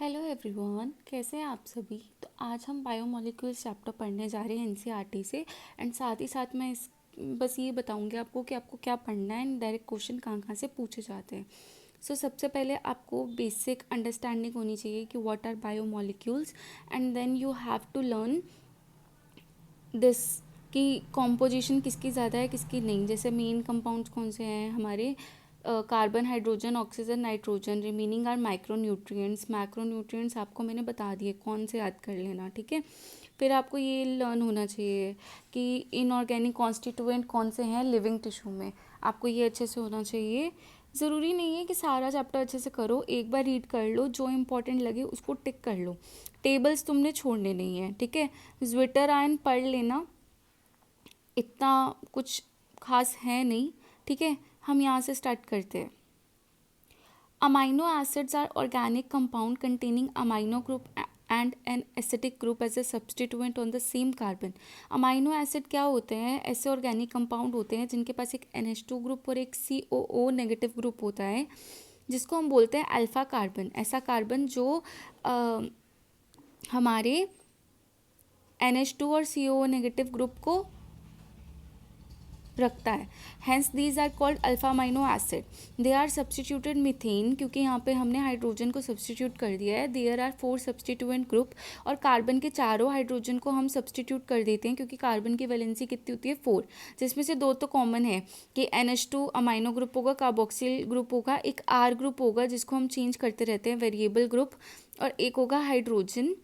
Hello everyone, कैसे हैं आप सभी। तो आज हम बायोमोलिक्यूल्स चैप्टर पढ़ने जा रहे हैं एनसीईआरटी से। एंड साथ ही साथ मैं इस बस ये बताऊंगी आपको कि आपको क्या पढ़ना है एंड डायरेक्ट क्वेश्चन कहाँ कहाँ से पूछे जाते हैं। सबसे पहले आपको बेसिक अंडरस्टैंडिंग होनी चाहिए कि what are biomolecules, and then you have to learn this कि कॉम्पोजिशन किसकी ज़्यादा है किसकी नहीं। जैसे मेन कंपाउंड्स कौन से हैं हमारे, carbon, hydrogen, oxygen, nitrogen. Remaining are micronutrients. Macronutrients आपको मैंने बता दिए कौन से, याद कर लेना, ठीक है। फिर आपको ये लर्न होना चाहिए कि इनऑर्गेनिक कॉन्स्टिट्यूएंट कौन से हैं लिविंग टिश्यू में, आपको ये अच्छे से होना चाहिए। ज़रूरी नहीं है कि सारा चैप्टर अच्छे से करो, एक बार रीड कर लो, जो इंपॉर्टेंट लगे उसको टिक कर लो। टेबल्स तुमने छोड़ने नहीं है, ठीक है। ज्विटर आयन पढ़ लेना, इतना कुछ खास है नहीं, ठीक है। हम यहाँ से स्टार्ट करते हैं। Amino acids are organic compound containing amino group and an acetic group as a substituent on the same carbon. Amino acid क्या होते हैं? ऐसे ऑर्गेनिक कंपाउंड होते हैं जिनके पास एक NH2 ग्रुप और एक COO नेगेटिव ग्रुप होता है, जिसको हम बोलते हैं अल्फा कार्बन। ऐसा कार्बन जो हमारे NH2 और COO नेगेटिव ग्रुप को रखता है। Hence these are called alpha amino acid. They are substituted methane, क्योंकि यहाँ पे हमने हाइड्रोजन को सब्सटीट्यूट कर दिया है। देयर आर 4 सब्सटीट्यूएंट ग्रुप, और कार्बन के चारों हाइड्रोजन को हम सब्सटीट्यूट कर देते हैं क्योंकि कार्बन की वैलेंसी कितनी होती है 4, जिसमें से 2 तो कॉमन है कि NH2 अमाइनो ग्रुप होगा, कार्बोक्सिल ग्रुप होगा, एक R ग्रुप होगा जिसको हम चेंज करते रहते हैं, वेरिएबल ग्रुप, और एक होगा hydrogen.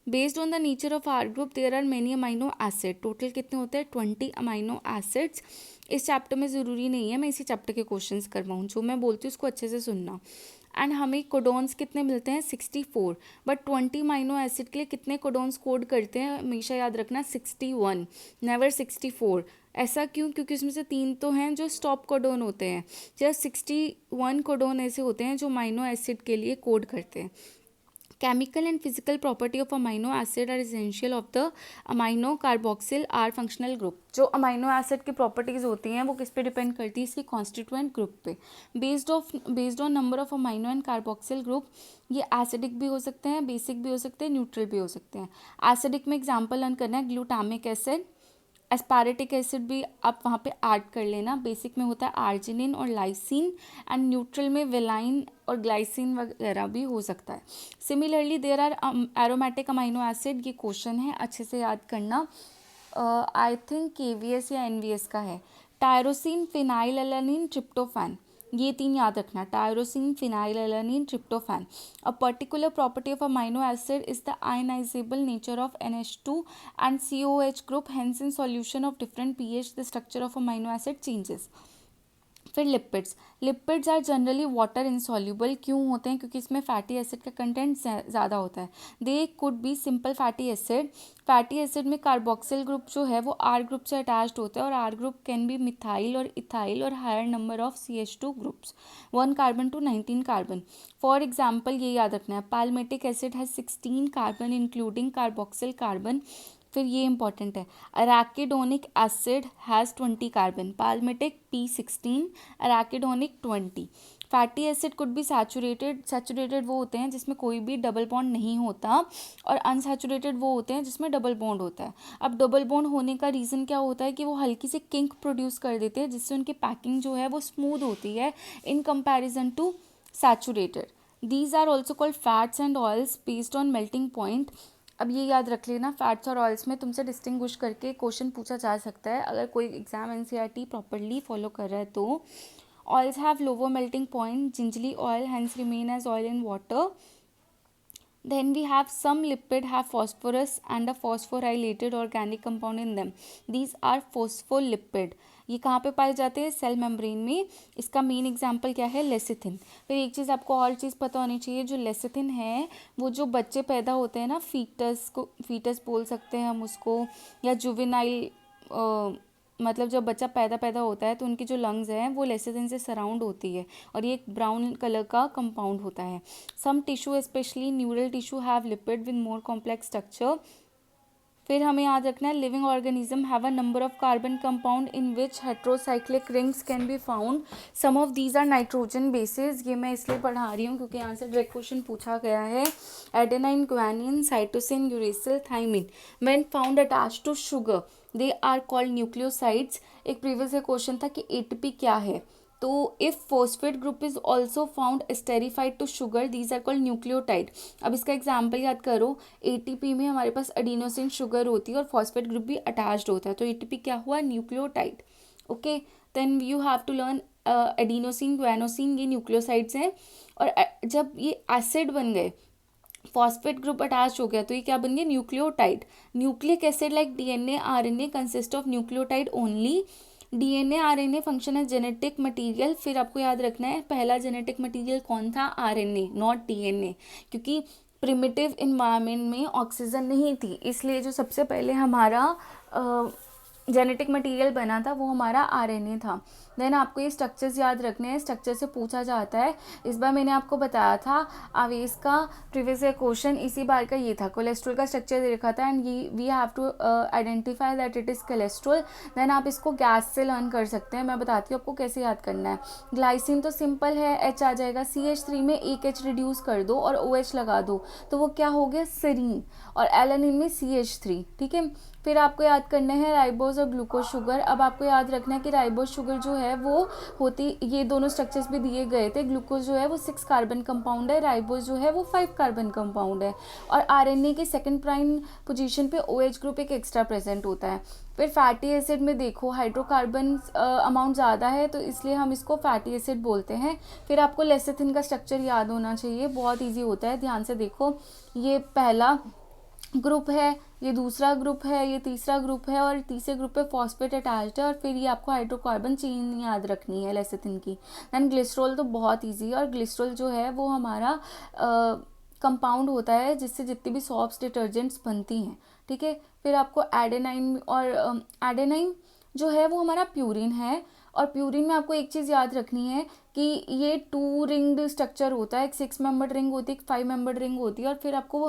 Based on the nature of R group there are many amino acid. Total कितने होते हैं? 20 अमाइनो एसिड्स। इस चैप्टर में ज़रूरी नहीं है मैं इसी चैप्टर के क्वेश्चंस करवाऊँ, जो मैं बोलती हूँ उसको अच्छे से सुनना। एंड हमें कोडोन्स कितने मिलते हैं? 64। बट 20 अमाइनो एसिड के लिए कितने कोडोन्स कोड करते हैं? हमेशा याद रखना 61, नेवर 64। ऐसा क्यों? क्योंकि उसमें से 3 तो हैं जो स्टॉप कोडोन होते हैं। जस्ट 61 कोडोन ऐसे होते हैं जो अमाइनो एसिड के लिए कोड करते हैं। Chemical and physical property of amino acid are essential of the amino carboxyl R functional group। जो अमाइनो एसिड की प्रॉपर्टीज़ होती हैं वो किस पे डिपेंड करती है? इसकी कॉन्स्टिट्यूएंट ग्रुप पे। Based on number of amino and carboxyl group, ये एसिडिक भी हो सकते हैं, बेसिक भी हो सकते हैं, न्यूट्रल भी हो सकते हैं। एसिडिक में एग्जाम्पल लर्न करना है, ग्लूटामिक एसिड, एस्पारेटिक एसिड भी आप वहाँ पे ऐड कर लेना। बेसिक में होता है आर्जिनिन और लाइसिन, एंड न्यूट्रल में वेलाइन और ग्लाइसिन वगैरह भी हो सकता है। Similarly there are aromatic amino acid. ये क्वेश्चन है, अच्छे से याद करना। आई थिंक KVS या NVS का है। टायरोसिन, फिनाइलएलानिन, ट्रिप्टोफैन, ये 3 याद रखना। Tyrosine, phenylalanine, tryptophan. A particular property of amino acid is the ionizable nature of NH2 and COH group, hence in solution of different pH the structure of amino acid changes। फिर lipids are generally water insoluble. क्यों होते हैं? क्योंकि इसमें fatty acid का content ज़्यादा होता है। They could be simple fatty acid. Fatty acid में कार्बोक्सिल ग्रुप जो है वो R ग्रुप से अटैच्ड होता है, और R group can be methyl और इथाइल और higher number of CH2 groups, 1 carbon to 19 carbon. For example ये याद रखना है, palmitic acid has 16 carbon including carboxyl carbon. फिर ये इंपॉर्टेंट है, arachidonic acid has 20 carbon, palmitic P16, arachidonic 20। Fatty acid could be saturated वो होते हैं जिसमें कोई भी डबल बॉन्ड नहीं होता, और अनसैचुरेटेड वो होते हैं जिसमें डबल बॉन्ड होता है। अब डबल बॉन्ड होने का रीज़न क्या होता है कि वो हल्की सी किंक प्रोड्यूस कर देते हैं, जिससे उनकी पैकिंग जो है वो स्मूथ होती है in comparison to saturated. These are also called fats and oils based on melting point. अब ये याद रख लेना, फैट्स और ऑयल्स में तुमसे डिस्टिंग्विश करके क्वेश्चन पूछा जा सकता है अगर कोई एग्जाम NCERT प्रॉपरली फॉलो कर रहा है तो। Oils have lower melting point, gingelly oil hence remain as oil in water. Then we have some lipid have phosphorus and a phosphorylated organic compound in them. These are phospholipid। ये कहाँ पे पाए जाते हैं? सेल मेम्ब्रेन में। इसका main example क्या है? लेसिथिन। फिर एक चीज़ आपको और चीज़ पता होनी चाहिए, जो लेसिथिन है वो जो बच्चे पैदा होते हैं ना, फीटस बोल सकते हैं हम उसको, या जुवेनाइल, मतलब जब बच्चा पैदा होता है तो उनकी जो लंग्स हैं वो लेसिथिन से सराउंड होती है, और ये एक ब्राउन कलर का कंपाउंड होता है। Some tissue specially neural tissue have lipid with more complex structure. फिर हमें याद रखना है living organism have a number of carbon compound in which heterocyclic rings can be found, some of these are nitrogen bases. ये मैं इसलिए पढ़ा रही हूँ क्योंकि यहाँ से डायरेक्ट क्वेश्चन पूछा गया है। Adenine, guanine, cytosine, uracil, thymine when found attached to sugar they are called nucleosides. एक प्रीवियस क्वेश्चन था कि एटीपी क्या है, तो if phosphate group is also found esterified to sugar these are called nucleotide. अब इसका एग्जाम्पल याद करो, एटीपी में हमारे पास एडिनोसिन शुगर होती है और फॉस्फेट ग्रुप भी अटैच्ड होता है, तो एटीपी क्या हुआ, nucleotide. Okay, then you have to learn adenosine, guanosine, ये न्यूक्लियोसाइड्स हैं। और जब ये एसिड बन गए, फॉस्फेट ग्रुप अटैच हो गया, तो ये क्या बन गया, nucleotide. Nucleic acid like DNA, RNA consist of nucleotide only. DNA RNA function है जेनेटिक मटेरियल। फिर आपको याद रखना है पहला जेनेटिक मटेरियल कौन था, आरएनए, नॉट डीएनए, क्योंकि प्रिमिटिव इन्वायरमेंट में ऑक्सीजन नहीं थी, इसलिए जो सबसे पहले हमारा जेनेटिक मटेरियल बना था वो हमारा आरएनए था। देन आपको ये स्ट्रक्चर्स याद रखने हैं, स्ट्रक्चर से पूछा जाता है। इस बार मैंने आपको बताया था आवेश का प्रीवियस ईयर क्वेश्चन इसी बार का ये था, कोलेस्ट्रॉल का स्ट्रक्चर दे रखा था एंड ये we have to identify that it is cholesterol. Then आप इसको गैस से लर्न कर सकते हैं, मैं बताती हूँ आपको कैसे याद करना है। ग्लाइसिन तो सिंपल है, एच आ जाएगा, CH3 में एक एच रिड्यूस कर दो और OH लगा दो तो वो क्या हो गया, सेरीन, और एलानिन में CH3, ठीक है। फिर आपको याद करना है राइबोज और ग्लूकोज शुगर। अब आपको याद रखना है कि राइबोज शुगर जो है वो होती, ये दोनों स्ट्रक्चर्स भी दिए गए थे, ग्लूकोज जो है वो 6 कार्बन कंपाउंड है, राइबोज जो है वो 5 कार्बन कंपाउंड है, और आरएनए के सेकंड प्राइम पोजीशन पे OH ग्रुप एक एक्स्ट्रा प्रेजेंट होता है। फिर फैटी एसिड में देखो हाइड्रोकार्बन अमाउंट ज़्यादा है तो इसलिए हम इसको फैटी एसिड बोलते हैं। फिर आपको लेसिथिन का स्ट्रक्चर याद होना चाहिए, बहुत ईजी होता है, ध्यान से देखो, ये पहला ग्रुप है, ये दूसरा ग्रुप है, ये तीसरा ग्रुप है, और तीसरे ग्रुप पे फॉस्फेट अटैच्ड है, और फिर ये आपको हाइड्रोकार्बन चेन याद रखनी है लेसिथिन की। देन ग्लिसरॉल तो बहुत इजी है, और ग्लिसरॉल जो है वो हमारा कंपाउंड होता है जिससे जितनी भी सॉप्स डिटर्जेंट्स बनती हैं, ठीक है। फिर आपको एडेनाइन, और एडेनाइन जो है वो हमारा प्यूरिन है, और प्यूरिन में आपको एक चीज़ याद रखनी है कि ये 2 रिंग्ड स्ट्रक्चर होता है, एक 6 मेंबर्ड रिंग होती है, एक 5 मेंबर्ड रिंग होती है, और फिर आपको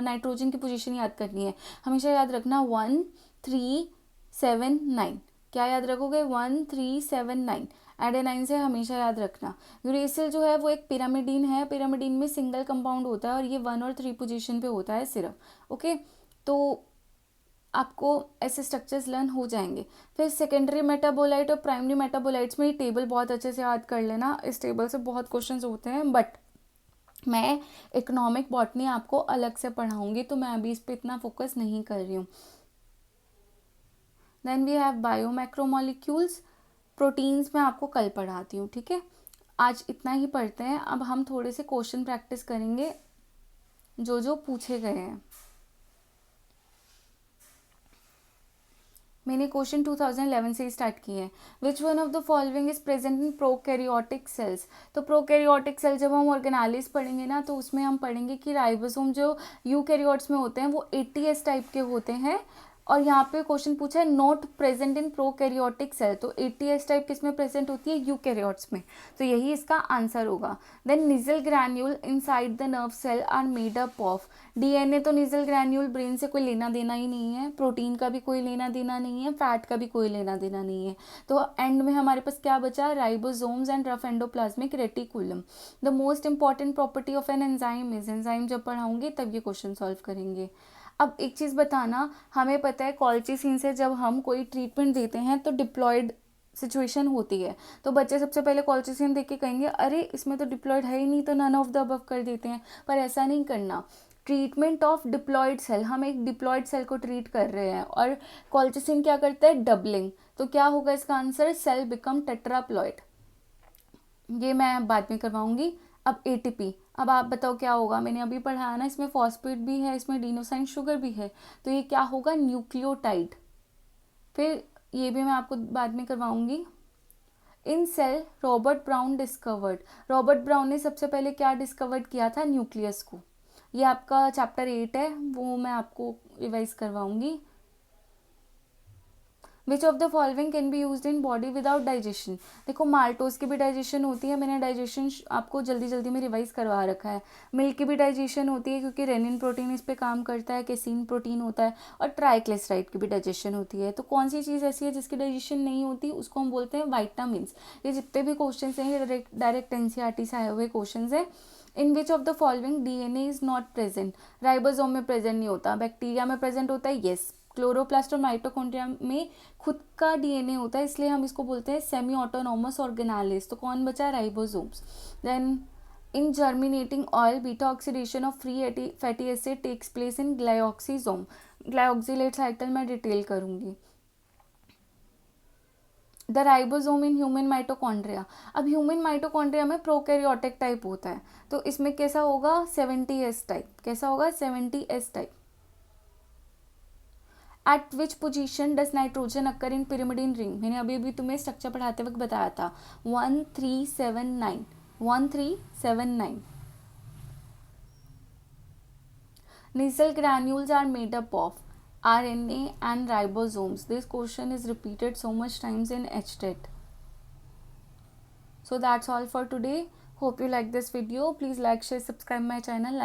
नाइट्रोजन की पोजीशन याद करनी है, हमेशा याद रखना 1 3 7 9, क्या याद रखोगे, 1 3 7 9, एडेनाइन से हमेशा याद रखना। यूरेसिल जो है वो एक पिरामिडीन है, पिरामिडीन में सिंगल कंपाउंड होता है और ये 1 और 3 पोजीशन पे होता है सिर्फ, ओके। तो आपको ऐसे स्ट्रक्चर्स लर्न हो जाएंगे। फिर सेकेंडरी मेटाबोलाइट और प्राइमरी मेटाबोलाइट्स में ये टेबल बहुत अच्छे से याद कर लेना, इस टेबल से बहुत क्वेश्चंस होते हैं, बट मैं इकोनॉमिक बॉटनी आपको अलग से पढ़ाऊंगी तो मैं अभी इस पर इतना फोकस नहीं कर रही हूँ। देन वी हैव बायोमैक्रोमोलिक्यूल्स, प्रोटीन्स में आपको कल पढ़ाती हूँ, ठीक है। आज इतना ही पढ़ते हैं, अब हम थोड़े से क्वेश्चन प्रैक्टिस करेंगे जो जो पूछे गए हैं। मैंने क्वेश्चन 2011 से स्टार्ट किए हैं। Which one of the following is present in prokaryotic cells. तो प्रोकैरियोटिक सेल जब हम ऑर्गेनालिस पढ़ेंगे ना तो उसमें हम पढ़ेंगे कि राइबोसोम जो यूकैरियोट्स में होते हैं वो ATS टाइप के होते हैं, और यहाँ पे क्वेश्चन पूछा है not present in prokaryotic cell, तो ATS टाइप किस में प्रेजेंट होती है, यूकैरियोट्स में, तो यही इसका आंसर होगा। Then Nissl granule inside the nerve cell are made up of. DNA तो निजल ग्रैन्यूल ब्रेन से कोई लेना देना ही नहीं है, प्रोटीन का भी कोई लेना देना नहीं है, फैट का भी कोई लेना देना नहीं है, तो एंड में हमारे पास क्या बचा, ribosomes and rough endoplasmic reticulum. The most important property of an enzyme is, enzyme जब पढ़ाऊंगे तब ये क्वेश्चन सॉल्व करेंगे। अब एक चीज़ बताना, हमें पता है कॉल्चिसिन से जब हम कोई ट्रीटमेंट देते हैं तो डिप्लॉयड सिचुएशन होती है, तो बच्चे सबसे पहले कॉल्चिसिन देख के कहेंगे अरे इसमें तो डिप्लॉयड है ही नहीं, तो नन ऑफ द अबव कर देते हैं, पर ऐसा नहीं करना। ट्रीटमेंट ऑफ डिप्लॉयड सेल, हम एक डिप्लॉयड सेल को ट्रीट कर रहे हैं और कॉल्चिसिन क्या करता है, डबलिंग, तो क्या होगा इसका आंसर, सेल बिकम टेट्राप्लॉयड। ये मैं बाद में करवाऊंगी। अब ATP, अब आप बताओ क्या होगा, मैंने अभी पढ़ाया ना, इसमें फॉस्फेट भी है, इसमें एडिनोसाइन शुगर भी है, तो ये क्या होगा, न्यूक्लियोटाइड। फिर ये भी मैं आपको बाद में करवाऊंगी। In cell Robert Brown discovered, Robert Brown ने सबसे पहले क्या डिस्कवर्ड किया था, न्यूक्लियस को। ये आपका चैप्टर 8 है, वो मैं आपको रिवाइज करवाऊंगी। Which of the following can be used in body without digestion. देखो माल्टोज की भी डाइजेशन होती है, मैंने डाइजेशन आपको जल्दी जल्दी में रिवाइज करवा रखा है। मिल्क की भी डाइजेशन होती है क्योंकि रेनिन प्रोटीन इस पे काम करता है, केसीन प्रोटीन होता है, और ट्राइग्लिसराइड की भी डाइजेशन होती है। तो कौन सी चीज़ ऐसी है जिसकी डाइजेशन नहीं होती, उसको हम बोलते हैं वाइटामिन्स। ये जितने भी क्वेश्चन हैं ये डायरेक्ट एनसीईआरटी से आए हुए क्वेश्चन है। In which of the following DNA is not present. Ribosome में प्रेजेंट नहीं होता, बैक्टीरिया में प्रेजेंट होता है, येस। क्लोरोप्लास्ट और माइटोकॉन्ड्रिया में खुद का डीएनए होता है, इसलिए हम इसको बोलते हैं सेमी ऑटोनोमस ऑर्गेनालिस। तो कौन बचा, ribosomes. Then in germinating oil beta oxidation of free fatty acid takes place in glyoxysome. Glyoxylate cycle मैं डिटेल करूंगी। The ribosome in human mitochondria. अब ह्यूमन माइटोकॉन्ड्रिया में प्रोकैरियोटिक टाइप होता है, तो इसमें कैसा होगा, 70S टाइप। कैसा होगा, 70S type. Eight which position does nitrogen occur in pyrimidine ring. मैंने अभी अभी तुम्हें स्ट्रक्चर पढ़ाते वक्त बताया था, 1379 1379। Nasal granules are made up of RNA and ribosomes. This question is repeated so much times in HTET. So that's all for today. Hope you like this video. Please like, share, subscribe my channel.